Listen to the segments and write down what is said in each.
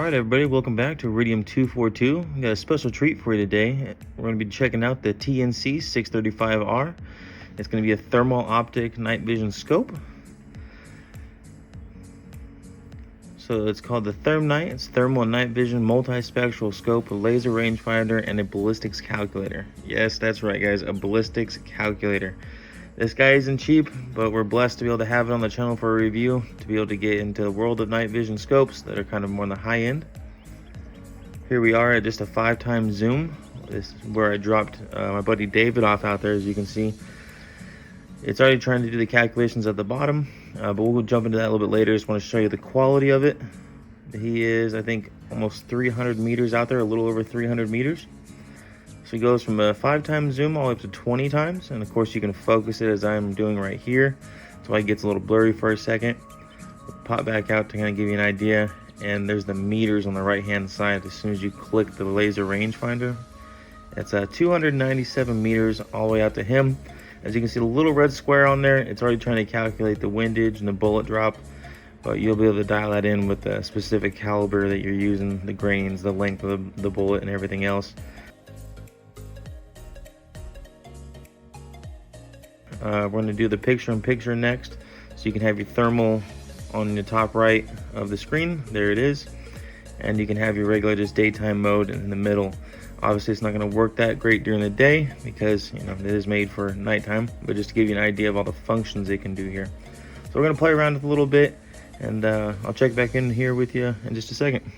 Alright everybody, welcome back to Iridium 242. We got a special treat for you today. We're going to be checking out the TNC635R. It's going to be a thermal optic night vision scope. So it's called the ThermNight. It's thermal and night vision multispectral scope with laser rangefinder and a ballistics calculator. Yes, that's right guys, a ballistics calculator. This guy isn't cheap, but we're blessed to be able to have it on the channel for a review, to be able to get into the world of night vision scopes that are kind of more on the high end. Here we are at just a 5x zoom. This is where I dropped my buddy David off out there, as you can see. It's already trying to do the calculations at the bottom, but we'll jump into that a little bit later. Just want to show you the quality of it. He is, I think, almost 300 meters out there, a little over 300 meters. So it goes from a 5x zoom all the way up to 20 times, and of course you can focus it as I'm doing right here. That's why it gets a little blurry for a second. Pop back out to kind of give you an idea, and there's the meters on the right hand side as soon as you click the laser rangefinder. It's 297 meters all the way out to him. As you can see, the little red square on there, it's already trying to calculate the windage and the bullet drop, but you'll be able to dial that in with the specific caliber that you're using, the grains, the length of the bullet, and everything else. We're going to do the picture-in-picture next, so you can have your thermal on the top right of the screen. There it is. And you can have your regular just daytime mode in the middle. Obviously it's not going to work that great during the day because it is made for nighttime, but just to give you an idea of all the functions it can do here. So we're going to play around with it a little bit, and I'll check back in here with you in just a second.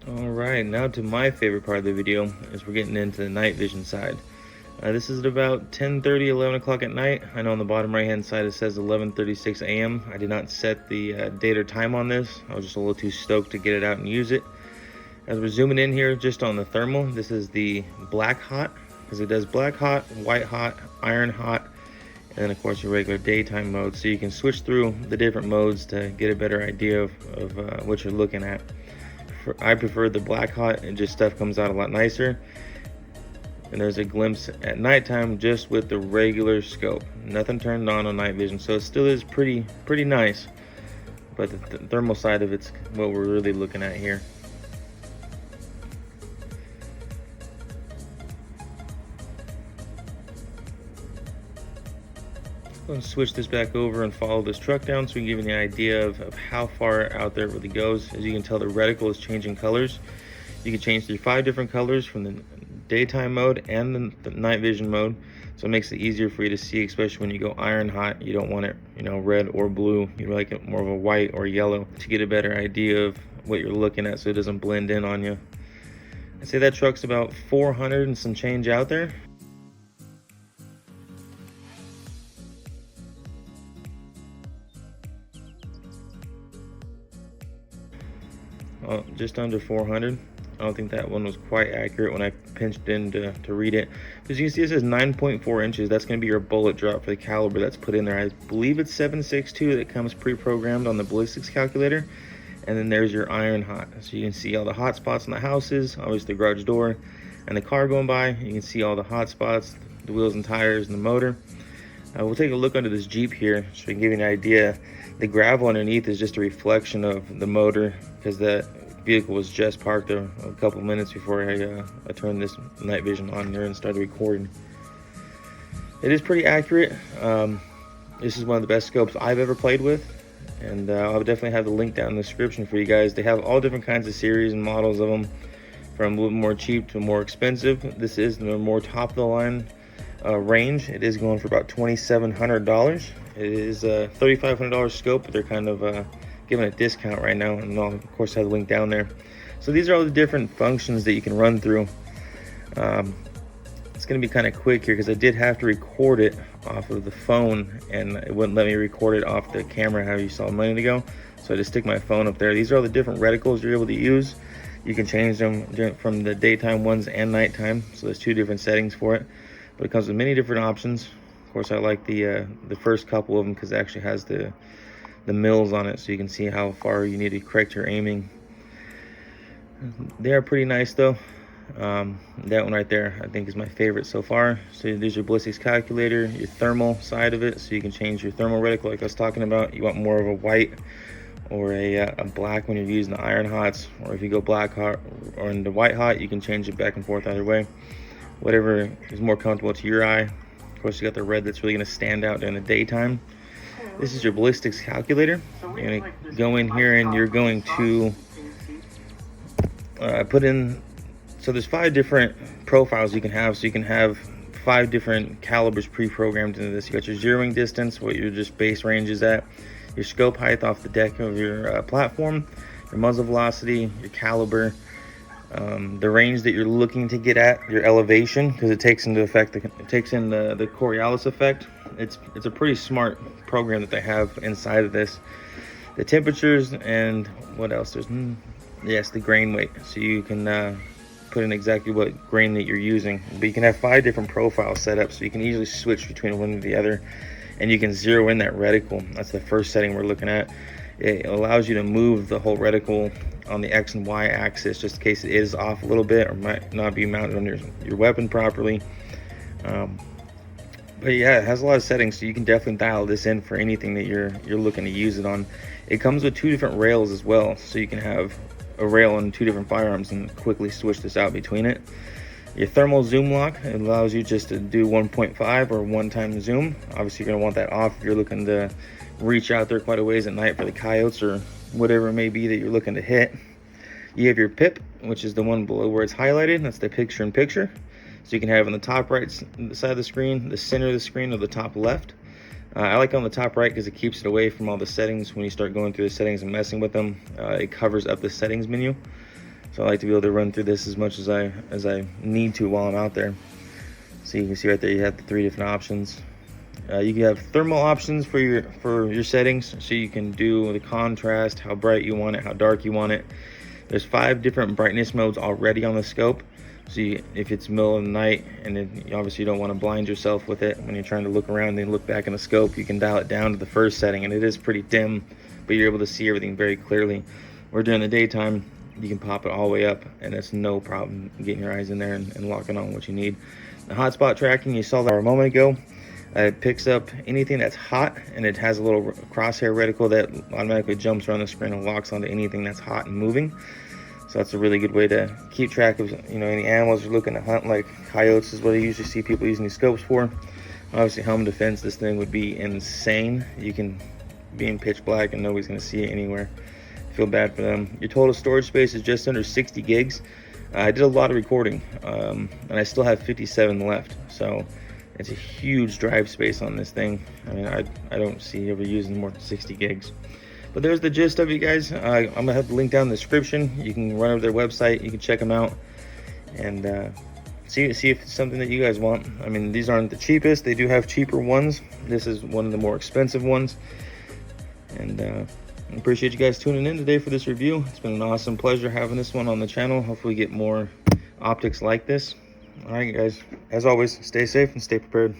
Alright, now to my favorite part of the video, is we're getting into the night vision side. This is at about 10:30, 11 o'clock at night. I know on the bottom right hand side it says 11:36 a.m. I did not set the date or time on this. I was just a little too stoked to get it out and use it. As we're zooming in here just on the thermal, this is the black hot, because it does black hot, white hot, iron hot, and then of course your regular daytime mode. So you can switch through the different modes to get a better idea of what you're looking at. I prefer the black hot, and just stuff comes out a lot nicer. And there's a glimpse at nighttime just with the regular scope, nothing turned on night vision, so it still is pretty nice, but the thermal side of it's what we're really looking at here. I'm going to switch this back over and follow this truck down so we can give you an idea of how far out there it really goes. As you can tell, the reticle is changing colors. You can change through 5 different colors from the daytime mode and the night vision mode, so it makes it easier for you to see, especially when you go iron hot. You don't want it red or blue. You like it more of a white or yellow to get a better idea of what you're looking at so it doesn't blend in on you. I'd say that truck's about 400 and some change out there. Just under 400. I don't think that one was quite accurate when I pinched in to read it. Because you can see it says 9.4 inches. That's going to be your bullet drop for the caliber that's put in there. I believe it's 7.62 that comes pre-programmed on the ballistics calculator. And then there's your iron hot. So you can see all the hot spots in the houses, obviously the garage door, and the car going by. You can see all the hot spots, the wheels and tires and the motor. We'll take a look under this Jeep here so we can give you an idea. The gravel underneath is just a reflection of the motor, because that vehicle was just parked there a couple minutes before I turned this night vision on here and started recording. It is pretty accurate. This is one of the best scopes I've ever played with, and I'll definitely have the link down in the description for you guys. They have all different kinds of series and models of them, from a little more cheap to more expensive. This is the more top of the line range. It is going for about $2,700. It is a $3,500 scope, but they're kind of giving a discount right now, and I'll of course have the link down there. So these are all the different functions that you can run through. It's going to be kind of quick here because I did have to record it off of the phone, and it wouldn't let me record it off the camera how you saw a minute ago. So I just stick my phone up there. These are all the different reticles you're able to use. You can change them from the daytime ones and nighttime. So there's 2 different settings for it, but it comes with many different options. Of course, I like the first couple of them because it actually has the mils on it, so you can see how far you need to correct your aiming. They are pretty nice though. That one right there I think is my favorite so far. So there's your ballistics calculator, your thermal side of it, so you can change your thermal reticle like I was talking about. You want more of a white or a black when you're using the iron hots, or if you go black hot or in the white hot, you can change it back and forth either way, whatever is more comfortable to your eye. Of course, you got the red that's really going to stand out during the daytime. This is your ballistics calculator. You're going to go in here and you're going to put in, so there's 5 different profiles you can have. So you can have 5 different calibers pre-programmed into this. You got your zeroing distance, what your just base range is at, your scope height off the deck of your platform, your muzzle velocity, your caliber, the range that you're looking to get at, your elevation, because it takes into effect the Coriolis effect. It's a pretty smart program that they have inside of this. The temperatures, and what else? There's yes, the grain weight, so you can put in exactly what grain that you're using. But you can have 5 different profiles set up, so you can easily switch between one or the other, and you can zero in that reticle. That's the first setting we're looking at. It allows you to move the whole reticle on the X and Y axis, just in case it is off a little bit or might not be mounted on your weapon properly. But yeah, it has a lot of settings, so you can definitely dial this in for anything that you're looking to use it on. It comes with 2 different rails as well, so you can have a rail on 2 different firearms and quickly switch this out between it. Your thermal zoom lock, it allows you just to do 1.5 or 1 zoom. Obviously you're going to want that off if you're looking to reach out there quite a ways at night for the coyotes or whatever it may be that you're looking to hit. You have your pip, which is the one below where it's highlighted. That's the picture-in-picture. So you can have on the top right side of the screen, the center of the screen, or the top left. I like on the top right because it keeps it away from all the settings. When you start going through the settings and messing with them, it covers up the settings menu. So I like to be able to run through this as much as I need to while I'm out there. So you can see right there you have the 3 different options. You can have thermal options for your settings, so you can do the contrast, how bright you want it, how dark you want it. There's 5 different brightness modes already on the scope. So if it's middle of the night and you obviously don't want to blind yourself with it when you're trying to look around and look back in the scope, you can dial it down to the first setting, and it is pretty dim, but you're able to see everything very clearly. Or during the daytime, you can pop it all the way up, and it's no problem getting your eyes in there and locking on what you need. The hotspot tracking, you saw that a moment ago. It picks up anything that's hot, and it has a little crosshair reticle that automatically jumps around the screen and locks onto anything that's hot and moving. So that's a really good way to keep track of, any animals you're looking to hunt, like coyotes is what I usually see people using these scopes for. Obviously, home defense, this thing would be insane. You can be in pitch black and nobody's going to see it anywhere. Feel bad for them. Your total storage space is just under 60 gigs. I did a lot of recording, and I still have 57 left. So it's a huge drive space on this thing. I mean, I don't see ever using more than 60 gigs. But there's the gist of it, guys. I'm gonna have the link down in the description. You can run over their website, you can check them out, and see if it's something that you guys want. I mean, these aren't the cheapest. They do have cheaper ones. This is one of the more expensive ones. And I appreciate you guys tuning in today for this review. It's been an awesome pleasure having this one on the channel. Hopefully get more optics like this. All right, guys. As always, stay safe and stay prepared.